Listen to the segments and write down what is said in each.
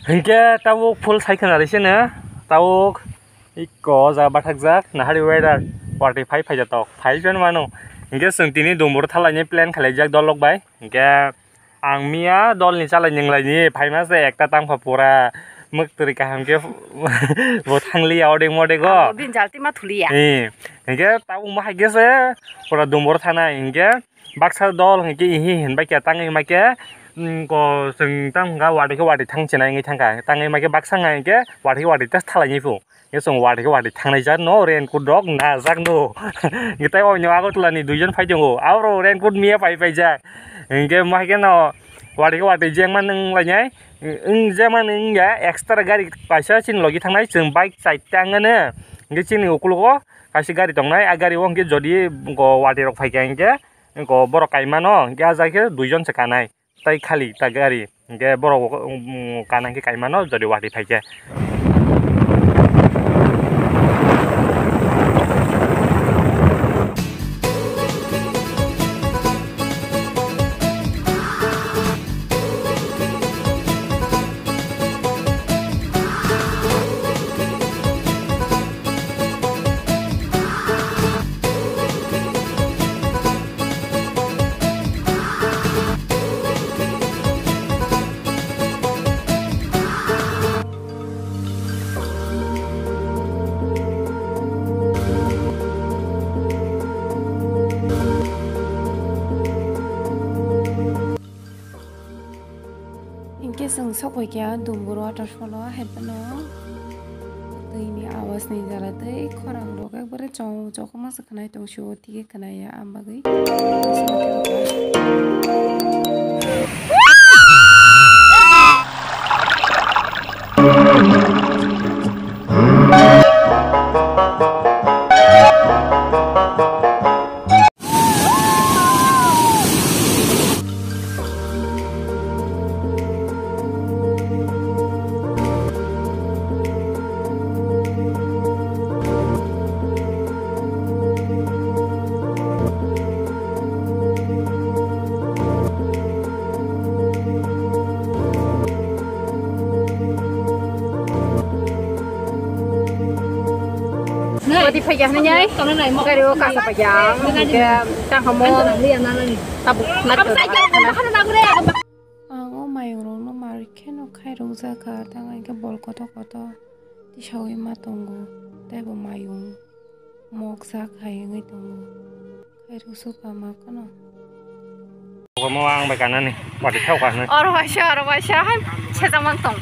Hingga tahu full cycle ada sih na, tahu iko za batak jak, nah hari weather 45 aja tau, 5 jan mano. Hingga sentini domur thalanya plan kali jak dolok bay, hingga angmia dol ni salah yang lagi, 5 mas ekta tang papura, mek terika hingga buat hangli awdeng modego. Bin jalti mah thuli ya. Hingga tahu mah hingga se, pura domur thana hingga baksa dol hingga ihi henbai kia tang hingga kia. Ko sing tang ga wadi ke wadi thang chena ngi thangka tang ngi ke baksa ngai ke wadi tas thala ni fu ye song wadi thang nai jan no ren ku dog na jak no ngitai o nyawa ko tulani duijon phai jongo auro ren ku mia pai ja nge ma ke no wadi jeng man nang la nyai jaman ing ya extra gari paisa chin logi thangnai chung bike side tang ne nge chin ukul ko kasi gari tongnai agari wong ke jodi ko wadi rok phai ke ko borok kaima no ge aja ke duijon sekanai tai khali ta gari ge borok kanan ke kaima no jodi wadi phai ke जों सफैया दुमबुर वाटरफल हेबनो दैनि आवाज नै जाला दै खरां रोगा बरे चौ चौखमा सखनाय तंसु थिगे खनाया आमबागै Di payah nih nyai, dari kasa payah, juga tang hamon, tabuk nak Ango mayurong no mariken no kairong zaka tangai ke bol koto di sawi matongo tebo mayung mok zak hayeng itongo kairong suka makano. Kamu ang bakanan nih, wadi kau kan? Orang wasya, saya mantong.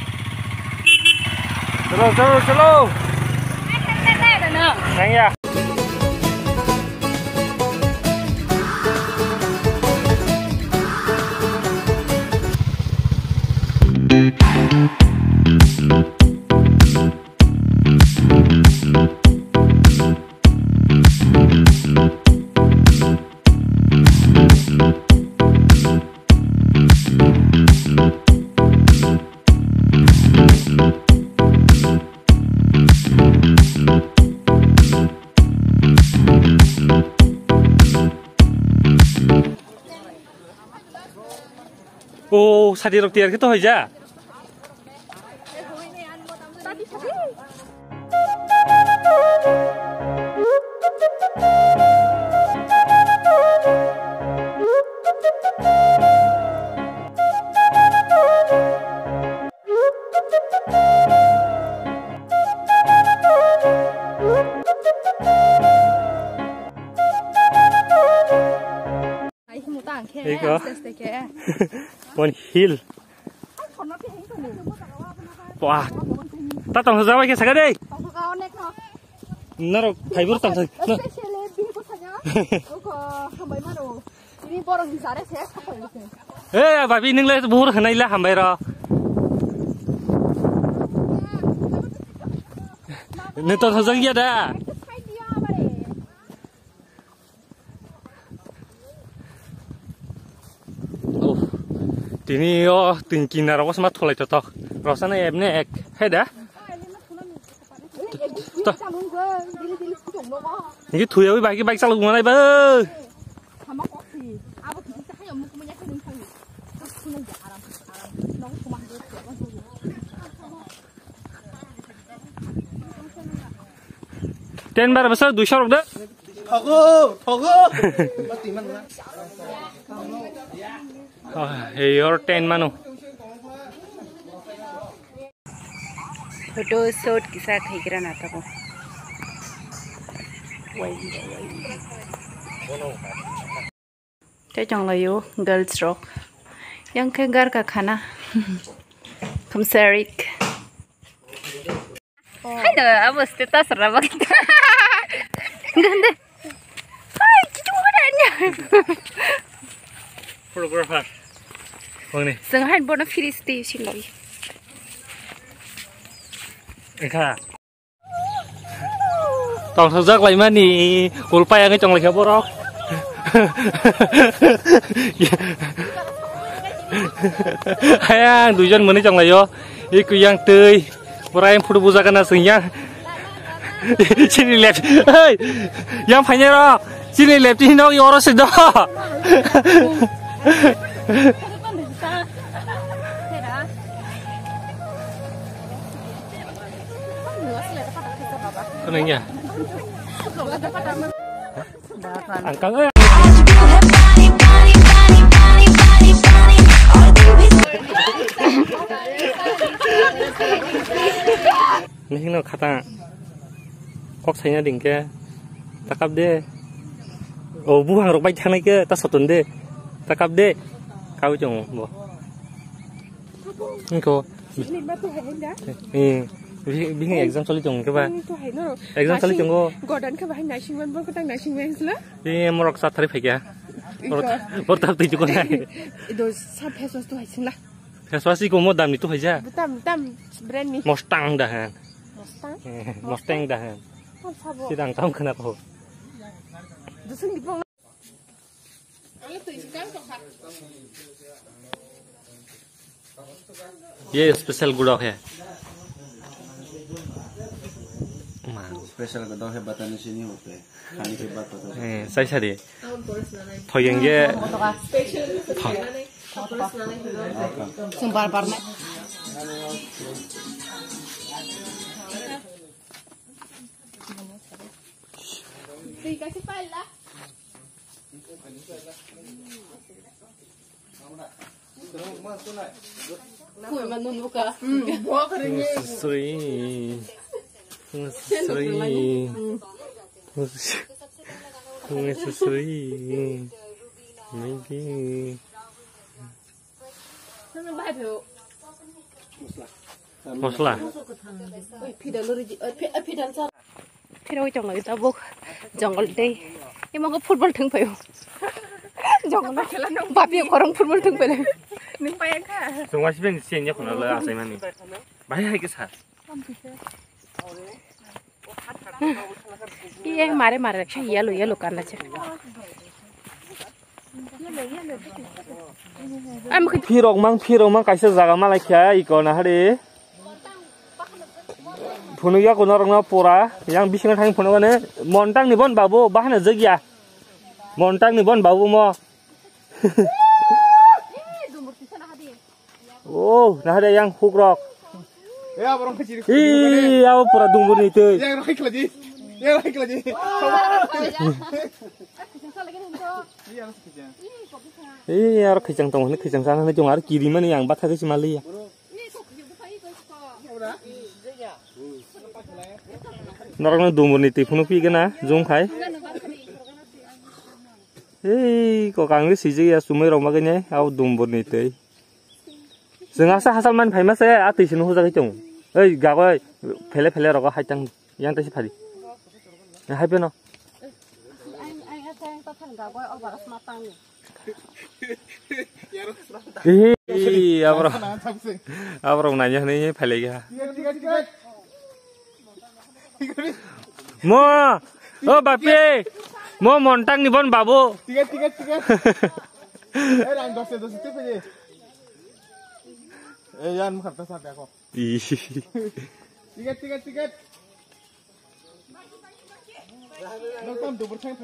Slow. Nang ya. Oh, sadirok tiar gitu aja. Igo. One hill. Wah, tatang saja ke sagade. Naro fiber tang. Babi ningle buhur hanai lah hambai ra. Neto sajang ya dah. Tini tinggi narawa sama tolai totok. Rasanya ebne ek, heda? Ini tuh ya, bagi baik selalu mana ibu? 10 bar besar 200 rok deh. Thogo. Hey, your 10 mano. Foto shot kisah kira nata ko. Chong layo girls rock. Yang ke gar ka khana. Kamsarik. Ada apa status apa kita? Ganda. Hai, cucu adanya. Photographer. Kau ni. Sengaja bona free station lagi. Eka. Tong sejak lagi mana ni? Ulpa yang ngecong lagi apa rok? Hayang, tujuan mana cong lagi yo? Iku yang tei. Orang yang foto buza kena senyang. Sini left. Hey, yang panjang rok. Sini left ini nak orang sedar. Kenanya? Angkat ya. Ini nak kata kok saya dingke takap deh. Oh buang rok baik tanah ke tas sotun deh. Takap deh. Kau jong bo. Ini kau. Bingung exam soal jong ke ba? Exam soal jong ko. Gordon ke bahan nasi man bon ketang nasi man sila. Ini morok sat hari pagi ya. Morok tapi juga nih. Itu sab pesos tu hai sila. Sesuatu sih kamu dam itu aja. Tam brand ni. Mustang dah kan. Mustang dah kan. Sidang tahu kenapa? Dusun di bawah. ये स्पेशल गुड़क है स्पेशल गुड़क है बताने से नहीं होते खाने के बाद पता चलता सही सही थोयेंगे Sumbar barna. Dikasih file lah. Kue manun buka. Seri. Maybe. Maslah. Pero chong lagi tabuk jungle day. Ini mau ke football theng payo. Jungle babi korang football theng payo. Ning payang ka. Semua sih ben siangnya kena lah asai mani. Bahaya kisah. Iya mare sih yellow kan lah cek. Pirok mang kaisa jaga malai kya ikona hari. Phunu ya kono rong na pora yang bisinga thang phunu ne montang ni bon babu bahana jagya. Montang ni bon babu mo. Oh, nah ada yang hook rock. ya orang kecil Iya, pura dumbur itu. yang raik lagi Iya, orang kejang tong, ini kejang sana, ini cuma ada kiriman yang bat hari semali ya. Orang dumbur itu pun pi kena, jong kai. Kok kang sih ya sumber orang makanya, aku dumbur itu. Sengaja asal man famous ya, artis ini hujan itu. Gawe pele rokok hajang yang tadi padi. Nah, happy no. Abro nanya nih pele ya. Mo, oh bapi, mo montang nih bon babu. tiga rang dos itu aja yan kata sampai aku tiga nonton 2%